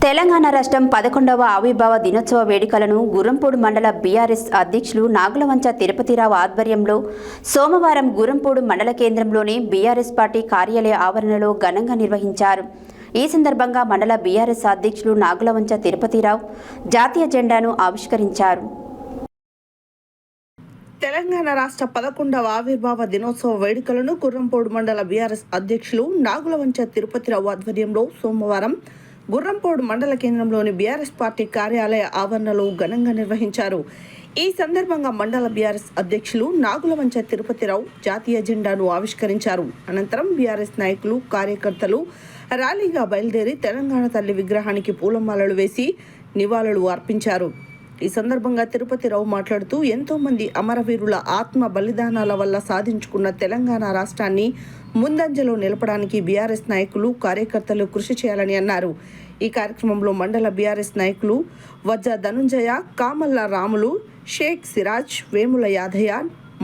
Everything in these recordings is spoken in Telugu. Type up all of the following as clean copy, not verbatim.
తెలంగాణ రాష్ట్రం 11వ ఆవిర్భావ దినోత్సవ వేడుకలను గుర్రంపూడి మండల బీఆర్ఎస్ అధ్యక్షులు నాగులవంచ తిరుపతిరావు ఆధ్వర్యంలో సోమవారం గుర్రంపూడి మండల కేంద్రంలోని బీఆర్ఎస్ పార్టీ కార్యాలయ ఆవరణలో ఘనంగా నిర్వహించారు. ఈ సందర్భంగా మండల బీఆర్ఎస్ అధ్యక్షులు నాగులవంచ తిరుపతిరావు జాతీయ జెండాను ఆవిష్కరించారు. తెలంగాణ రాష్ట్ర 11వ ఆవిర్భావ దినోత్సవ వేడుకలను గుర్రంపూడి మండల బీఆర్ఎస్ అధ్యక్షులు నాగులవంచ తిరుపతిరావు ఆధ్వర్యంలో సోమవారం గుర్రంపూడి మండల కేంద్రంలోని బీఆర్ఎస్ పార్టీ కార్యాలయ ఆవరణలో ఘనంగా నిర్వహించారు. ఈ సందర్భంగా మండల బీఆర్ఎస్ అధ్యక్షులు నాగులవంచ తిరుపతిరావు జాతీయ జెండాను ఆవిష్కరించారు. అనంతరం బీఆర్ఎస్ నాయకులు, కార్యకర్తలు ర్యాలీగా బయలుదేరి తెలంగాణ తల్లి విగ్రహానికి పూలమాలలు వేసి నివాళులు అర్పించారు. ఈ సందర్భంగా తిరుపతిరావు మాట్లాడుతూ ఎంతో మంది అమరవీరుల ఆత్మ బలిదానాల వల్ల సాధించుకున్న తెలంగాణ రాష్ట్రాన్ని ముందంజలో నిలపడానికి బీఆర్ఎస్ నాయకులు, కార్యకర్తలు కృషి చేయాలని అన్నారు. ఈ కార్యక్రమంలో మండల బీఆర్ఎస్ నాయకులు వజ్జ ధనుంజయ, కామల్ల రాములు, షేక్ సిరాజ్, వేముల యాదయ్య,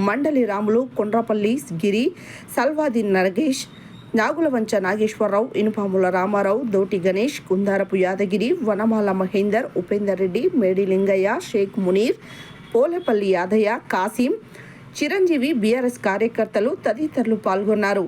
మండలి రాములు, కొండ్రపల్లి గిరి, సల్వాది నరగేష్, నాగులవంచ నాగేశ్వరరావు, ఇనుపాముల రామారావు, దోటి గణేష్, కుందారపు యాదగిరి, వనమాల మహేందర్, ఉపేందర్ రెడ్డి, మేడి లింగయ్య, షేక్ మునీర్, పోలేపల్లి యాదయ్య, కాసిం, చిరంజీవి, బీఆర్ఎస్ కార్యకర్తలు తదితరులు పాల్గొన్నారు.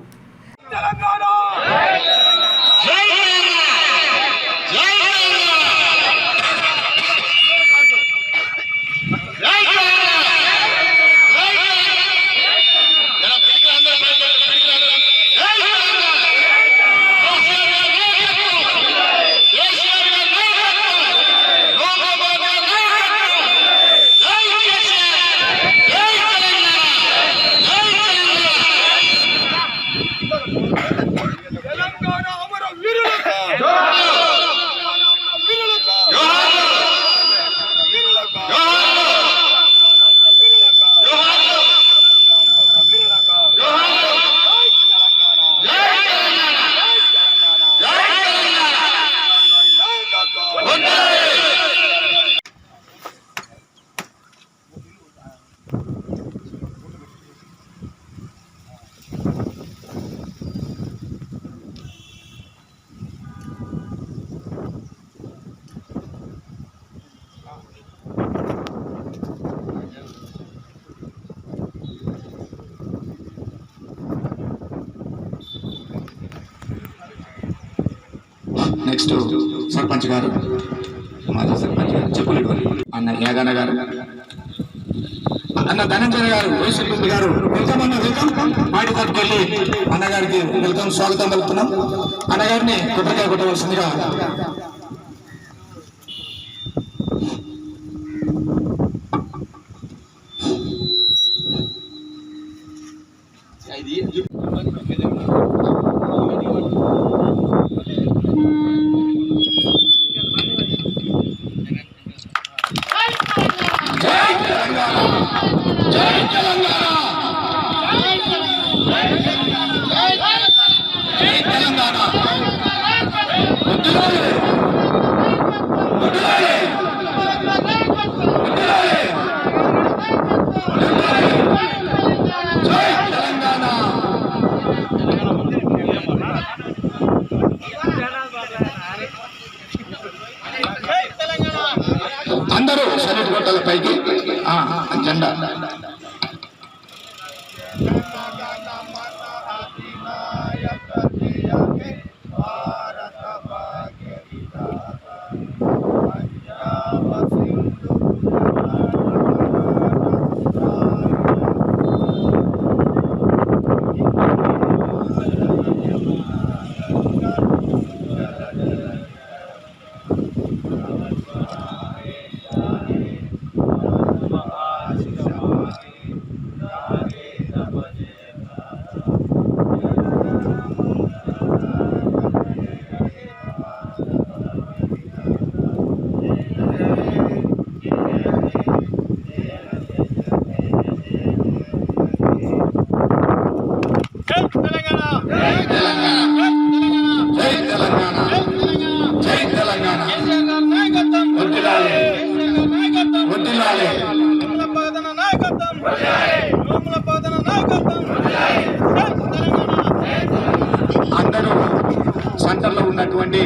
నెక్స్ట్ సర్పంచ్ గారు, మాజీ సర్పంచ్ గారు చెప్పులేడు అన్న యాదన్న గారు, అన్న ధనంజయ గారు, వైశ్వరెడ్డి గారు, వెల్కమ్ అన్న, వెల్కమ్. మాటి తట్టుకెళ్ళి అన్నగారికి వెల్కమ్, స్వాగతం పలుకుతున్నాం. అన్నగారిని కొబ్బరికాయ కొట్టవలసిందిగా అందరూ సైనిక గొట్టాల పైకి జెండా. అందరూ సెంటర్లో ఉన్నటువంటి